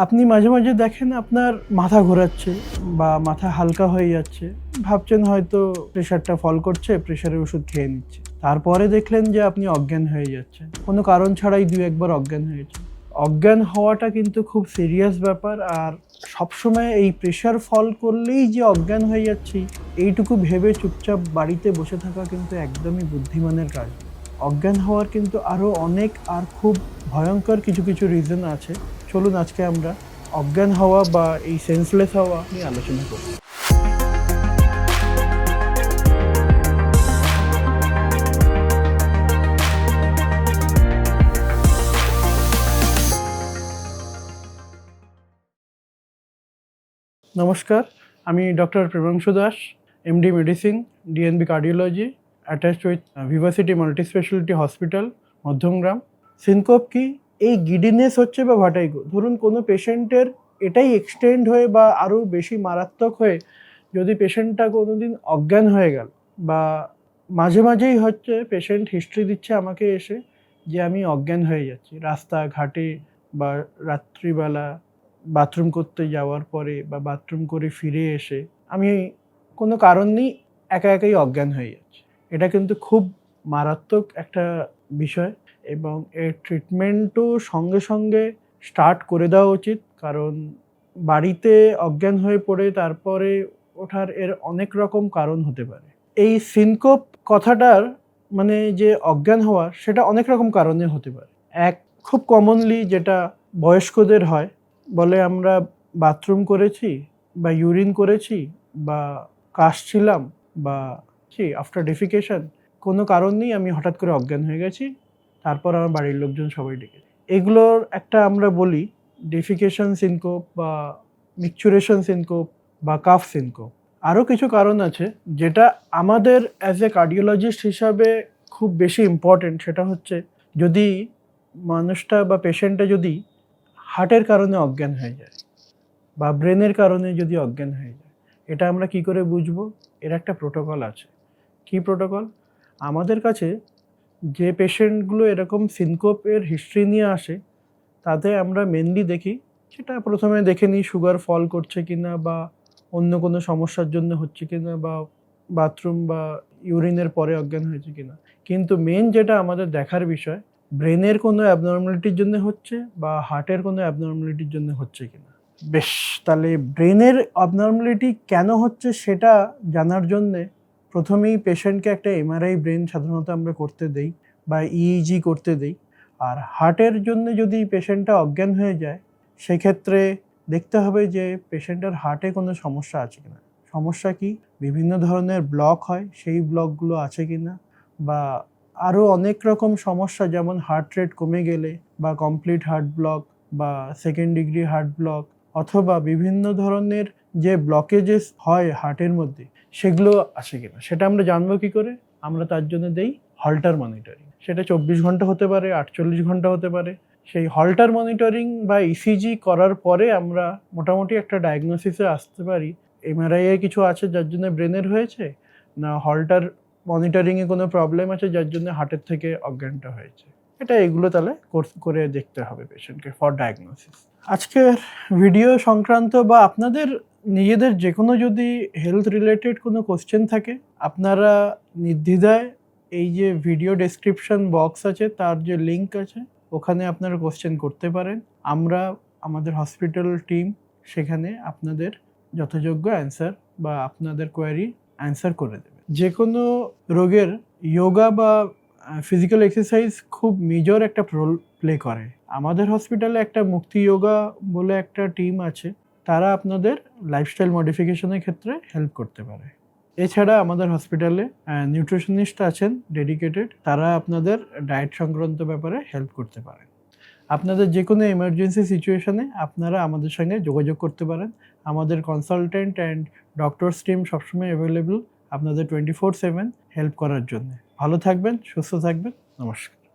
আপনি মাঝে মাঝে দেখেন আপনার মাথা ঘোরাচ্ছে বা মাথা হালকা হয়ে যাচ্ছে, ভাবছেন হয়তো প্রেশারটা ফল করছে, প্রেশারের ওষুধ খেয়ে নিচ্ছে, তারপরে দেখলেন যে আপনি অজ্ঞান হয়ে যাচ্ছেন, কোনো কারণ ছাড়াই 2-1 বার অজ্ঞান হয়েছে। অজ্ঞান হওয়াটা কিন্তু খুব সিরিয়াস ব্যাপার। আর সবসময় এই প্রেশার ফল করলেই যে অজ্ঞান হয়ে যাচ্ছি এইটুকু ভেবে চুপচাপ বাড়িতে বসে থাকা কিন্তু একদমই বুদ্ধিমানের কাজ। অজ্ঞান হওয়ার কিন্তু আরও অনেক আর খুব ভয়ঙ্কর কিছু কিছু রিজন আছে। চলুন আজকে আমরা অজ্ঞান হওয়া বা এই সেন্সলেস হওয়া নিয়ে আলোচনা করি। নমস্কার, আমি doctor Premangshu Das, MD medicine, DNB cardiology, attached with Vivacity multi speciality hospital, Madhyamgram. Syncope কি? এই গিডিনেস হচ্ছে বা ভাটাইগো। ধরুন কোনো পেশেন্টের এটাই এক্সটেন্ড হয়ে বা আরও বেশি মারাত্মক হয়ে যদি পেশেন্টটা কোনোদিন অজ্ঞান হয়ে গেল, বা মাঝে মাঝেই হচ্ছে পেশেন্ট হিস্ট্রি দিচ্ছে আমাকে এসে যে আমি অজ্ঞান হয়ে যাচ্ছি রাস্তাঘাটে বা রাত্রিবেলা বাথরুম করতে যাওয়ার পরে বা বাথরুম করে ফিরে এসে আমি কোনো কারণ নেই একা একাই অজ্ঞান হয়ে যাচ্ছি। এটা কিন্তু খুব মারাত্মক একটা বিষয় এবং এর ট্রিটমেন্টও সঙ্গে সঙ্গে স্টার্ট করে দেওয়া উচিত, কারণ বাড়িতে অজ্ঞান হয়ে পড়ে তারপরে ওঠার এর অনেক রকম কারণ হতে পারে। এই সিনকোপ কথাটার মানে যে অজ্ঞান হওয়া, সেটা অনেক রকম কারণে হতে পারে। এক, খুব কমনলি যেটা বয়স্কদের হয়, বলে আমরা বাথরুম করেছি বা ইউরিন করেছি বা কাশছিলাম বা আফটার ডেফিকেশন কোনো কারণ নেই আমি হঠাৎ করে অজ্ঞান হয়ে গেছি, তারপর আমার বাড়ির লোকজন সবাই ডেকে। এগুলোর একটা আমরা বলি ডেফিকেশন সিনকোপ বা মিকচুরেশন সিনকোপ বা কাফ সিনকোপ। আরও কিছু কারণ আছে যেটা আমাদের অ্যাজ এ কার্ডিওলজিস্ট হিসাবে খুব বেশি ইম্পর্টেন্ট। সেটা হচ্ছে যদি মানুষটা বা পেশেন্টটা যদি হার্টের কারণে অজ্ঞান হয়ে যায় বা ব্রেনের কারণে যদি অজ্ঞান হয়ে যায়, এটা আমরা কি করে বুঝবো? এর একটা প্রোটোকল আছে। কি প্রোটোকল? আমাদের কাছে যে পেশেন্টগুলো এরকম সিনকোপের হিস্ট্রি নিয়ে আসে তাতে আমরা মেনলি দেখি, সেটা প্রথমে দেখে নিই সুগার ফল করছে কিনা বা অন্য কোনো সমস্যার জন্য হচ্ছে কিনা বা বাথরুম বা ইউরিনের পরে অজ্ঞান হয়েছে কিনা। কিন্তু মেন যেটা আমাদের দেখার বিষয়, ব্রেনের কোনো অ্যাবনর্মালিটির জন্য হচ্ছে বা হার্টের কোনো অ্যাবনর্মালিটির জন্য হচ্ছে কিনা। বেশ, তাহলে ব্রেনের অ্যাবনর্মালিটি কেন হচ্ছে সেটা জানার জন্যে প্রথমেই পেশেন্টকে একটা এমআরআই ব্রেন সাধারণত আমরা করতে দেই বা ইইজি করতে দেই। আর হার্টের জন্য যদি পেশেন্টটা অজ্ঞান হয়ে যায়, সেক্ষেত্রে দেখতে হবে যে পেশেন্টের হার্টে কোনো সমস্যা আছে কিনা। সমস্যা কি? বিভিন্ন ধরনের ব্লক হয়, সেই ব্লকগুলো আছে কিনা, বা আরও অনেক রকম সমস্যা, যেমন হার্ট রেট কমে গেলে বা কমপ্লিট হার্ট ব্লক বা সেকেন্ড ডিগ্রি হার্ট ব্লক, অথবা বিভিন্ন ধরনের যে ব্লকেজেস হয় হার্টের মধ্যে, সেগুলো আছে কিনা। সেটা আমরা জানবো কি করে? আমরা তার জন্য দেই হল্টার মনিটরিং। সেটা 24 ঘন্টা হতে পারে, 48 ঘন্টা হতে পারে। সেই হল্টার মনিটরিং বা ইসিজি করার পরে আমরা মোটামুটি একটা ডায়াগনোসিসে আসতে পারি এমআরআইয়ে কিছু আছে যার জন্য ব্রেনের হয়েছে, না হল্টার মনিটরিংয়ে কোনো প্রবলেম আছে যার জন্য হার্টের থেকে অজ্ঞানটা হয়েছে। এগুলো তাহলে কোর্স করে দেখতে হবে পেশেন্টকে ফর ডায়াগনোসিস। আজকের ভিডিও সংক্রান্ত বা আপনাদের নিজেদের যে কোনো যদি হেলথ রিলেটেড কোনো কোশ্চেন থাকে, আপনারা নির্দ্বিধায় এই যে ভিডিও ডেসক্রিপশন বক্স আছে তার যে লিঙ্ক আছে ওখানে আপনারা কোশ্চেন করতে পারেন। আমরা আমাদের হসপিটাল টিম সেখানে আপনাদের যথাযোগ্য অ্যান্সার বা আপনাদের কোয়ারি অ্যান্সার করে দেবে। যে কোনো রোগের যোগা বা ফিজিক্যাল এক্সারসাইজ খুব মেজর একটা রোল প্লে করে। আমাদের হসপিটালে একটা মুক্তি যোগা বলে একটা টিম আছে, তারা আপনাদের লাইফস্টাইল মডিফিকেশনের ক্ষেত্রে হেল্প করতে পারে। এছাড়া আমাদের হসপিটালে নিউট্রিশনিস্ট আছেন ডেডিকেটেড, তারা আপনাদের ডায়েট সংক্রান্ত ব্যাপারে হেল্প করতে পারেন। আপনাদের যে কোনো এমার্জেন্সি সিচুয়েশনে আপনারা আমাদের সঙ্গে যোগাযোগ করতে পারেন। আমাদের কনসালটেন্ট অ্যান্ড ডক্টরস টিম সবসময় অ্যাভেলেবল আপনাদের 24/7 হেল্প করার জন্য। ভালো থাকবেন, সুস্থ থাকবেন। নমস্কার।